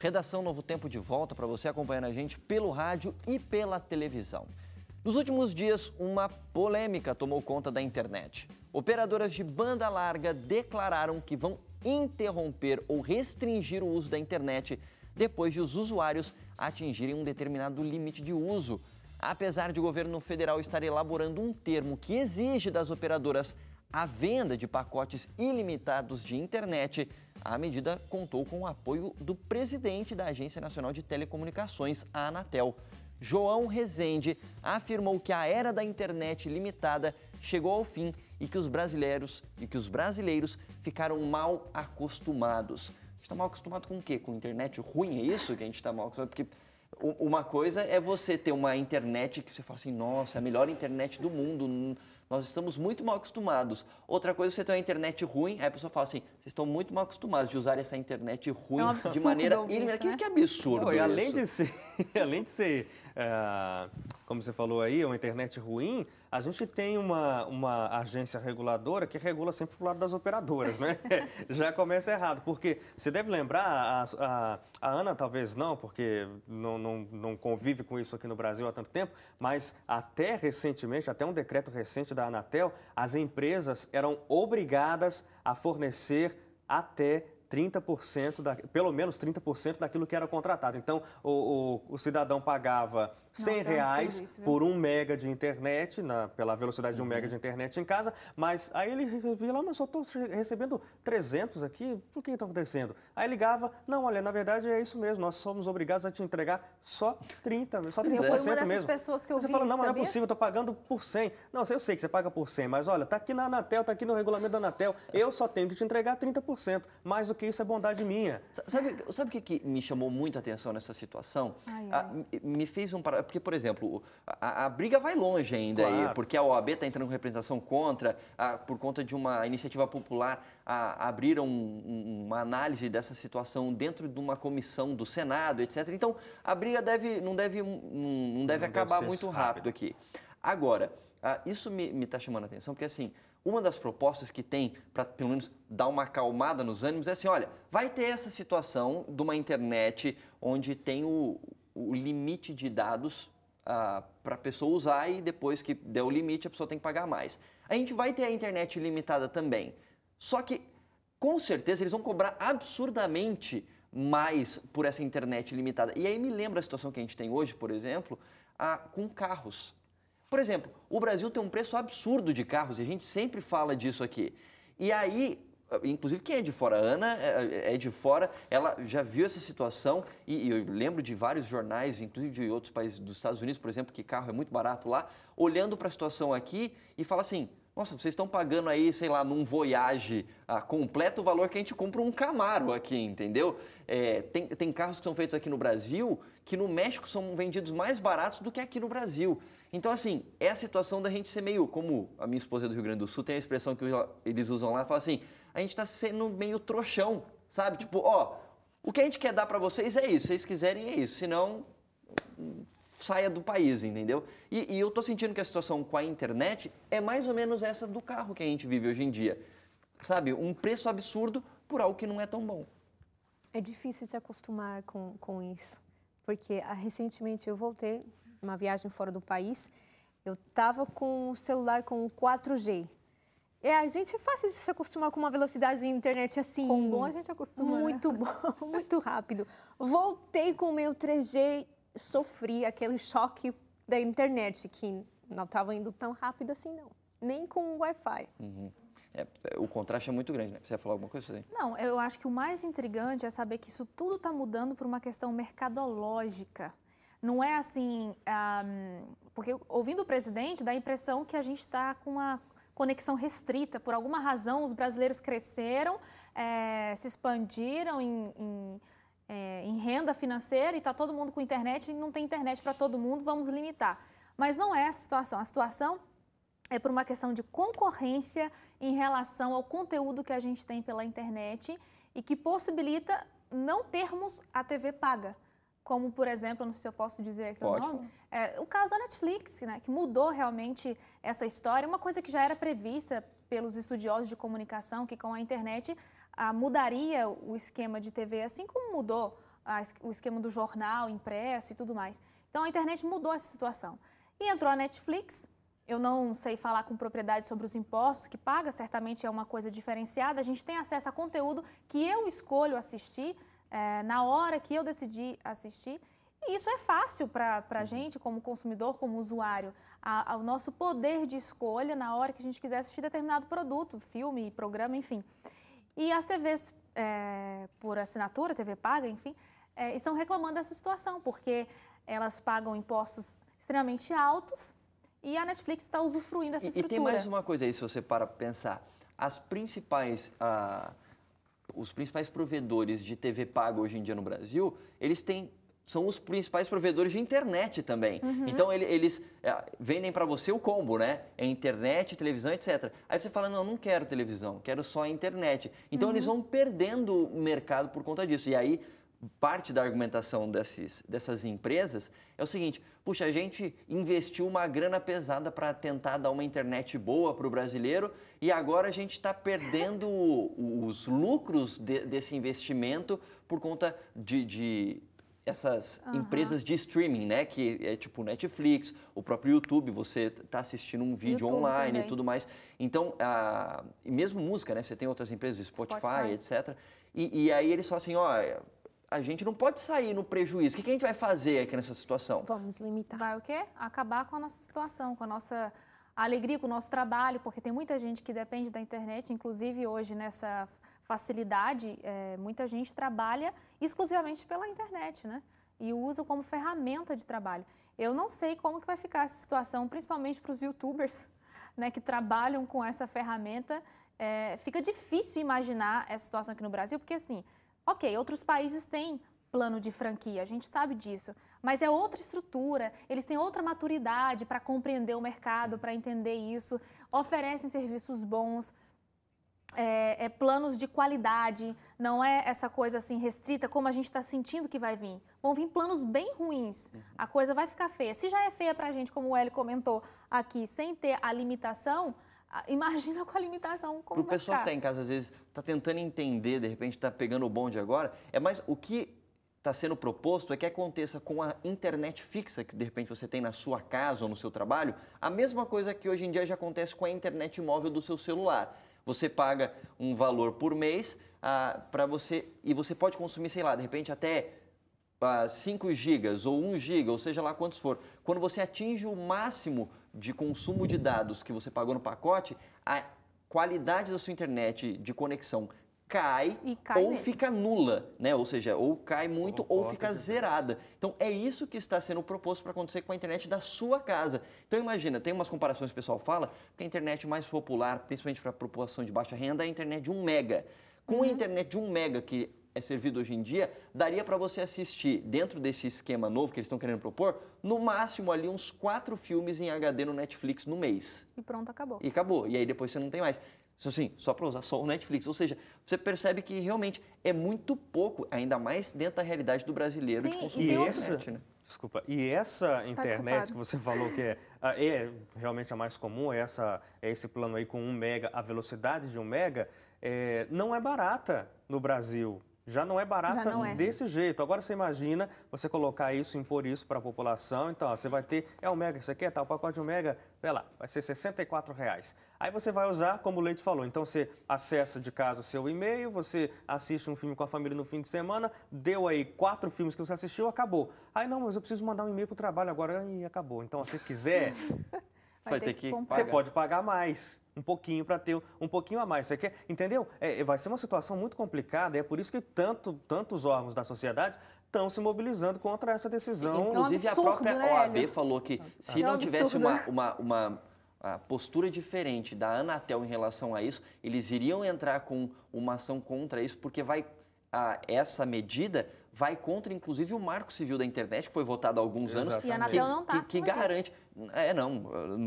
Redação Novo Tempo de volta para você acompanhando a gente pelo rádio e pela televisão. Nos últimos dias, uma polêmica tomou conta da internet. Operadoras de banda larga declararam que vão interromper ou restringir o uso da internet depois de os usuários atingirem um determinado limite de uso. Apesar de o governo federal estar elaborando um termo que exige das operadoras a venda de pacotes ilimitados de internet, a medida contou com o apoio do presidente da Agência Nacional de Telecomunicações, a Anatel. João Rezende afirmou que a era da internet limitada chegou ao fim e que os brasileiros ficaram mal acostumados. A gente está mal acostumado com o quê? Com internet ruim? É isso que a gente está mal acostumado? Porque uma coisa é você ter uma internet que você fala assim, nossa, é a melhor internet do mundo, nós estamos muito mal acostumados. Outra coisa é você ter uma internet ruim, aí a pessoa fala assim, vocês estão muito mal acostumados de usar essa internet ruim de maneira ilimitada. Né? Que absurdo isso. Além de ser, como você falou aí, uma internet ruim, a gente tem uma agência reguladora que regula sempre pro lado das operadoras, né? Já começa errado, porque você deve lembrar, a Ana talvez não, porque não convive com isso aqui no Brasil há tanto tempo, mas até recentemente, até um decreto recente da Anatel, as empresas eram obrigadas a fornecer até 30%, pelo menos 30% daquilo que era contratado. Então, o cidadão pagava R$100 por 1 mega de internet, pela velocidade de 1 mega de internet em casa, mas aí ele via lá, mas só estou recebendo 300 aqui, por que está acontecendo? Aí ligava, não, olha, na verdade é isso mesmo, nós somos obrigados a te entregar só 30%, só 30% mesmo. Eu fui uma dessas pessoas que eu vi, você fala, não, mas não é sabia? possível, eu estou pagando por 100. Não, eu sei que você paga por 100, mas olha, está aqui na Anatel, está aqui no regulamento da Anatel, eu só tenho que te entregar 30%, mais do que isso é bondade minha. Sabe o que me chamou muita atenção nessa situação? Me fez porque, por exemplo, a briga vai longe ainda, Claro. aí, porque a OAB está entrando com representação contra, por conta de uma iniciativa popular, abriram uma análise dessa situação dentro de uma comissão do Senado, etc. Então, a briga não deve acabar muito rápido aqui. Agora, isso me está chamando a atenção, porque assim, uma das propostas que tem para, pelo menos, dar uma acalmada nos ânimos é assim, olha, vai ter essa situação de uma internet onde tem o limite de dados para a pessoa usar e depois que der o limite a pessoa tem que pagar mais. A gente vai ter a internet ilimitada também, só que com certeza eles vão cobrar absurdamente mais por essa internet ilimitada. E aí me lembra a situação que a gente tem hoje, por exemplo, com carros. Por exemplo, o Brasil tem um preço absurdo de carros e a gente sempre fala disso aqui. E aí, inclusive quem é de fora, a Ana é de fora, ela já viu essa situação e eu lembro de vários jornais, inclusive de outros países, dos Estados Unidos, por exemplo, que carro é muito barato lá, olhando para a situação aqui e fala assim, nossa, vocês estão pagando aí, sei lá, num Voyage completo o valor que a gente compra um Camaro aqui, entendeu? Tem carros que são feitos aqui no Brasil que no México são vendidos mais baratos do que aqui no Brasil. Então, assim, é a situação da gente ser meio, como a minha esposa é do Rio Grande do Sul, tem a expressão que eles usam lá, fala assim, a gente está sendo meio trouxão, sabe? Tipo, ó, o que a gente quer dar para vocês é isso, se vocês quiserem é isso, senão saia do país, entendeu? E eu tô sentindo que a situação com a internet é mais ou menos essa do carro que a gente vive hoje em dia. Sabe, um preço absurdo por algo que não é tão bom. É difícil se acostumar com isso, porque recentemente eu voltei uma viagem fora do país, eu estava com o celular com o 4G. A gente é fácil de se acostumar com uma velocidade de internet assim. Com bom a gente acostuma, muito bom, muito rápido. Voltei com o meu 3G, sofri aquele choque da internet, que não estava indo tão rápido assim, não. Nem com o Wi-Fi. O contraste é muito grande, né? Você ia falar alguma coisa? Você... Não, eu acho que o mais intrigante é saber que isso tudo está mudando por uma questão mercadológica. Não é assim, porque ouvindo o presidente dá a impressão que a gente está com uma conexão restrita. Por alguma razão, os brasileiros cresceram, se expandiram em renda financeira e está todo mundo com internet e não tem internet para todo mundo, vamos limitar. Mas não é a situação. A situação é por uma questão de concorrência em relação ao conteúdo que a gente tem pela internet e que possibilita não termos a TV paga. Como, por exemplo, não sei se eu posso dizer aqui o nome, o caso da Netflix, né, que mudou realmente essa história, uma coisa que já era prevista pelos estudiosos de comunicação, que com a internet mudaria o esquema de TV, assim como mudou o esquema do jornal impresso e tudo mais. Então, a internet mudou essa situação. E entrou a Netflix. Eu não sei falar com propriedade sobre os impostos que paga, certamente é uma coisa diferenciada. A gente tem acesso a conteúdo que eu escolho assistir na hora que eu decidi assistir. E isso é fácil para a gente, como consumidor, como usuário, o nosso poder de escolha na hora que a gente quiser assistir determinado produto, filme, programa, enfim. E as TVs por assinatura, TV paga, enfim, estão reclamando dessa situação, porque elas pagam impostos extremamente altos e a Netflix está usufruindo dessa estrutura. E tem mais uma coisa aí, se você para pensar. Os principais provedores de TV paga hoje em dia no Brasil, são os principais provedores de internet também. Então, eles vendem para você o combo, né? É internet, televisão, etc. Aí você fala, não quero televisão, quero só a internet. Então, eles vão perdendo o mercado por conta disso. E aí, parte da argumentação dessas empresas é o seguinte, puxa, a gente investiu uma grana pesada para tentar dar uma internet boa para o brasileiro e agora a gente está perdendo os lucros desse investimento por conta de essas empresas de streaming, né? Que é tipo Netflix, o próprio YouTube, você está assistindo um vídeo YouTube online também. e tudo mais. Então, e mesmo música, né? Você tem outras empresas, Spotify. etc. E aí eles falam assim, a gente não pode sair no prejuízo. O que a gente vai fazer aqui nessa situação? Vamos limitar. Vai o quê? Acabar com a nossa situação, com a nossa alegria, com o nosso trabalho, porque tem muita gente que depende da internet, inclusive hoje nessa facilidade, muita gente trabalha exclusivamente pela internet, né? E usa como ferramenta de trabalho. Eu não sei como que vai ficar essa situação, principalmente para os youtubers, né, que trabalham com essa ferramenta. Fica difícil imaginar essa situação aqui no Brasil, porque assim, ok, outros países têm plano de franquia, a gente sabe disso, mas é outra estrutura, eles têm outra maturidade para compreender o mercado, para entender isso, oferecem serviços bons, planos de qualidade, não é essa coisa assim restrita como a gente está sentindo que vai vir. Vão vir planos bem ruins, a coisa vai ficar feia. Se já é feia para a gente, como o Hélio comentou aqui, sem ter a limitação, imagina com a limitação como vai ficar. Para o pessoal que está em casa, às vezes, está tentando entender, de repente está pegando o bonde agora, mas o que está sendo proposto é que aconteça com a internet fixa que de repente você tem na sua casa ou no seu trabalho, a mesma coisa que hoje em dia já acontece com a internet móvel do seu celular. Você paga um valor por mês para você, e você pode consumir, sei lá, de repente até 5 gigas ou 1 giga, ou seja lá quantos for. Quando você atinge o máximo de consumo de dados que você pagou no pacote, a qualidade da sua internet de conexão cai ou mesmo. Fica nula, né? Ou seja, ou cai muito ou fica zerada. Então, é isso que está sendo proposto para acontecer com a internet da sua casa. Então, imagina, tem umas comparações que o pessoal fala, que a internet mais popular, principalmente para a população de baixa renda, é a internet de 1 mega. Com a internet de 1 mega que é servido hoje em dia, daria para você assistir, dentro desse esquema novo que eles estão querendo propor, no máximo ali uns 4 filmes em HD no Netflix no mês. E pronto, acabou. E acabou. E aí depois você não tem mais. Assim, só para usar só o Netflix. Ou seja, você percebe que realmente é muito pouco, ainda mais dentro da realidade do brasileiro de consumir internet, né? Desculpa, e essa internet que você falou que é realmente a mais comum, é esse plano aí com 1 mega, a velocidade de 1 mega, não é barata no Brasil. Já não é barata desse jeito. Agora você imagina você colocar isso, impor isso para a população. Então, você vai ter, 1 mega, você quer tal pacote de 1 mega, vai ser R$64. Aí você vai usar, como o Leite falou, então você acessa de casa o seu e-mail, você assiste um filme com a família no fim de semana, deu aí 4 filmes que você assistiu, acabou. Aí não, mas eu preciso mandar um e-mail para o trabalho agora e acabou. Então, se quiser, vai ter que pagar. Você pode pagar mais. Um pouquinho para ter um pouquinho a mais. Você quer? Entendeu? Vai ser uma situação muito complicada. É por isso que tantos órgãos da sociedade estão se mobilizando contra essa decisão. Inclusive, absurdo, a própria OAB falou que se não tivesse uma postura diferente da Anatel em relação a isso, eles iriam entrar com uma ação contra isso, porque essa medida vai contra, inclusive, o Marco Civil da Internet, que foi votado há alguns anos, e a Anatel não está que garante...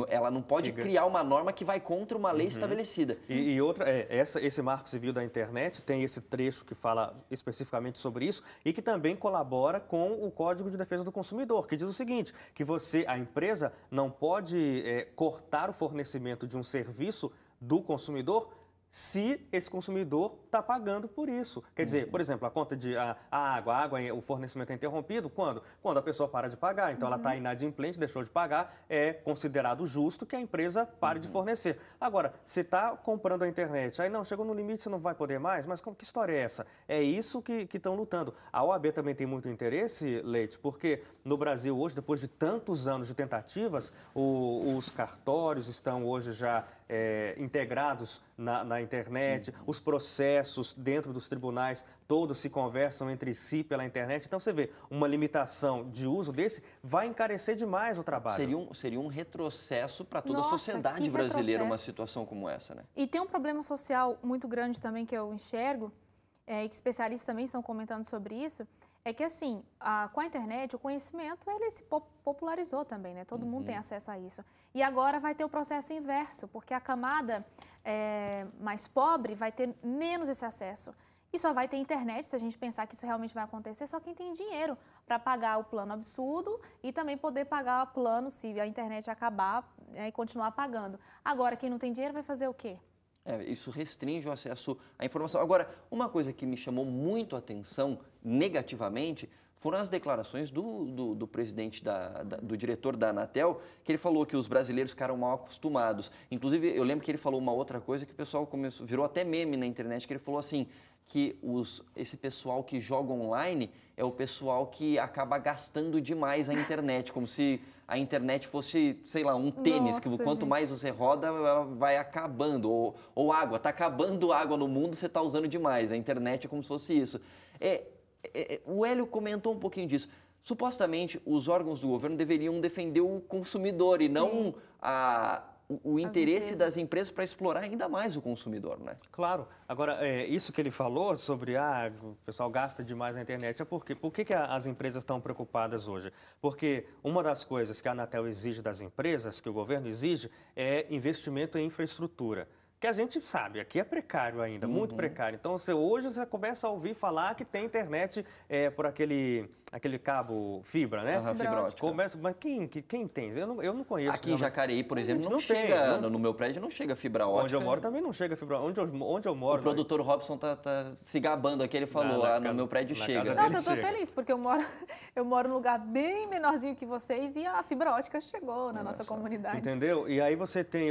ela não pode criar uma norma que vai contra uma lei estabelecida. E outra, esse Marco Civil da Internet tem esse trecho que fala especificamente sobre isso e que também colabora com o Código de Defesa do Consumidor, que diz o seguinte, que a empresa não pode cortar o fornecimento de um serviço do consumidor se esse consumidor está pagando por isso. Quer dizer, por exemplo, a conta de a água, o fornecimento é interrompido, quando? Quando a pessoa para de pagar. Então, ela está inadimplente, deixou de pagar, é considerado justo que a empresa pare de fornecer. Agora, você está comprando a internet, aí não, chegou no limite, você não vai poder mais, mas que história é essa? É isso que estão lutando. A OAB também tem muito interesse, Leite, porque no Brasil hoje, depois de tantos anos de tentativas, os cartórios estão hoje já integrados na internet, os processos dentro dos tribunais, todos se conversam entre si pela internet. Então, você vê, uma limitação de uso desse vai encarecer demais o trabalho. Seria um retrocesso para toda Nossa, a sociedade brasileira uma situação como essa, né? E tem um problema social muito grande também que eu enxergo, e que especialistas também estão comentando sobre isso, é que, assim, com a internet, o conhecimento, ele se popularizou também, né? Todo mundo tem acesso a isso. E agora vai ter o processo inverso, porque a camada mais pobre vai ter menos esse acesso. E só vai ter internet, se a gente pensar que isso realmente vai acontecer, só quem tem dinheiro para pagar o plano absurdo e também poder pagar o plano se a internet acabar e continuar pagando. Agora, quem não tem dinheiro vai fazer o quê? Isso restringe o acesso à informação. Agora, uma coisa que me chamou muito a atenção negativamente foram as declarações do presidente, do diretor da Anatel, que ele falou que os brasileiros ficaram mal acostumados. Inclusive, eu lembro que ele falou uma outra coisa que o pessoal virou até meme na internet, que ele falou assim, que esse pessoal que joga online é o pessoal que acaba gastando demais a internet, como se a internet fosse, sei lá, um tênis, que quanto mais você roda, ela vai acabando. Ou água, está acabando água no mundo, você está usando demais. A internet é como se fosse isso. O Hélio comentou um pouquinho disso. Supostamente, os órgãos do governo deveriam defender o consumidor e não o interesse das empresas para explorar ainda mais o consumidor, né? Claro. Agora, isso que ele falou sobre o pessoal gasta demais na internet, por que as empresas estão preocupadas hoje? Porque uma das coisas que a Anatel exige das empresas, que o governo exige, é investimento em infraestrutura. Que a gente sabe, aqui é precário ainda, muito precário. Então, hoje você começa a ouvir falar que tem internet por aquele cabo fibra, né? Fibra ótica. Mas quem tem? Eu não conheço. Aqui em Jacareí, por exemplo, não chega, no meu prédio não chega fibra ótica. Onde eu moro também não chega fibra ótica. Onde eu moro... O produtor Robson tá se gabando aqui, ele falou, no meu prédio chega. Nossa, eu tô feliz, porque eu moro num lugar bem menorzinho que vocês e a fibra ótica chegou na nossa comunidade. Entendeu? E aí você tem,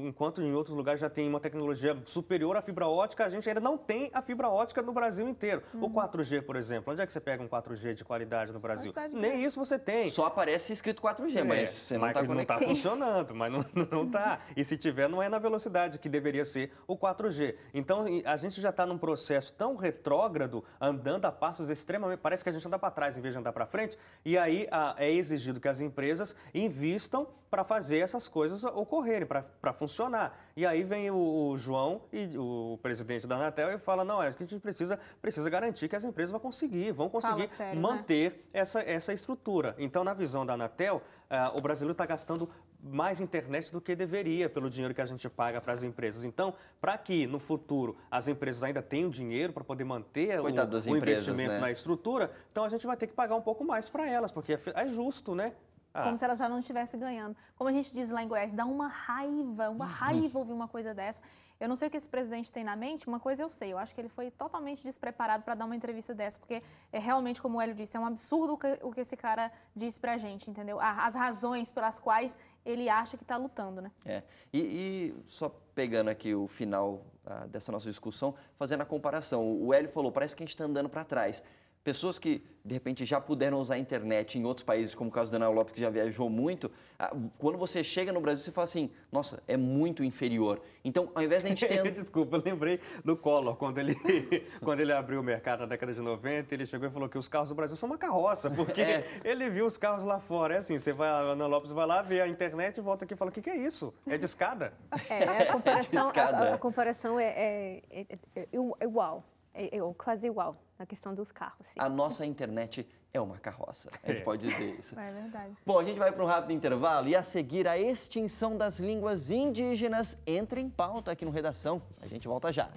enquanto em outros lugares já tem uma tecnologia superior à fibra ótica, a gente ainda não tem a fibra ótica no Brasil inteiro. O 4G, por exemplo, onde é que você pega um 4G de qualidade no Brasil? Nem isso você tem. Só aparece escrito 4G, mas você não está conectado. Não está funcionando, mas não está. E se tiver, não é na velocidade que deveria ser o 4G. Então, a gente já está num processo tão retrógrado, andando a passos extremamente... Parece que a gente anda para trás em vez de andar para frente. E aí é exigido que as empresas invistam para fazer essas coisas ocorrerem, para funcionar. E aí vem o João, o presidente da Anatel, e fala, não, é que a gente precisa garantir que as empresas vão conseguir manter essa estrutura. Então, na visão da Anatel, o brasileiro está gastando mais internet do que deveria pelo dinheiro que a gente paga para as empresas. Então, para que no futuro as empresas ainda tenham dinheiro para poder manter o investimento, né, na estrutura, então a gente vai ter que pagar um pouco mais para elas, porque é justo, né? Como se elas já não estivessem ganhando. Como a gente diz lá em Goiás, dá uma raiva ouvir uma coisa dessa. Eu não sei o que esse presidente tem na mente, uma coisa eu sei, eu acho que ele foi totalmente despreparado para dar uma entrevista dessa, porque é realmente, como o Hélio disse, é um absurdo o que esse cara disse pra gente, entendeu? As razões pelas quais ele acha que está lutando, né? E só pegando aqui o final dessa nossa discussão, fazendo a comparação, o Hélio falou, parece que a gente está andando para trás. Pessoas que, de repente, já puderam usar a internet em outros países, como o caso da Ana Lopes, que já viajou muito, quando você chega no Brasil, você fala assim, nossa, é muito inferior. Então, ao invés da gente ter... Desculpa, eu lembrei do Collor, quando ele abriu o mercado na década de 90, ele chegou e falou que os carros do Brasil são uma carroça, porque ele viu os carros lá fora. É assim, a Ana Lopes vai lá, vê a internet e volta aqui e fala, o que é isso? É de escada? A comparação é igual. É quase igual na questão dos carros. Sim. A nossa internet é uma carroça, a gente pode dizer isso. É verdade. Bom, a gente vai para um rápido intervalo e a seguir a extinção das línguas indígenas entra em pauta aqui no Redação. A gente volta já.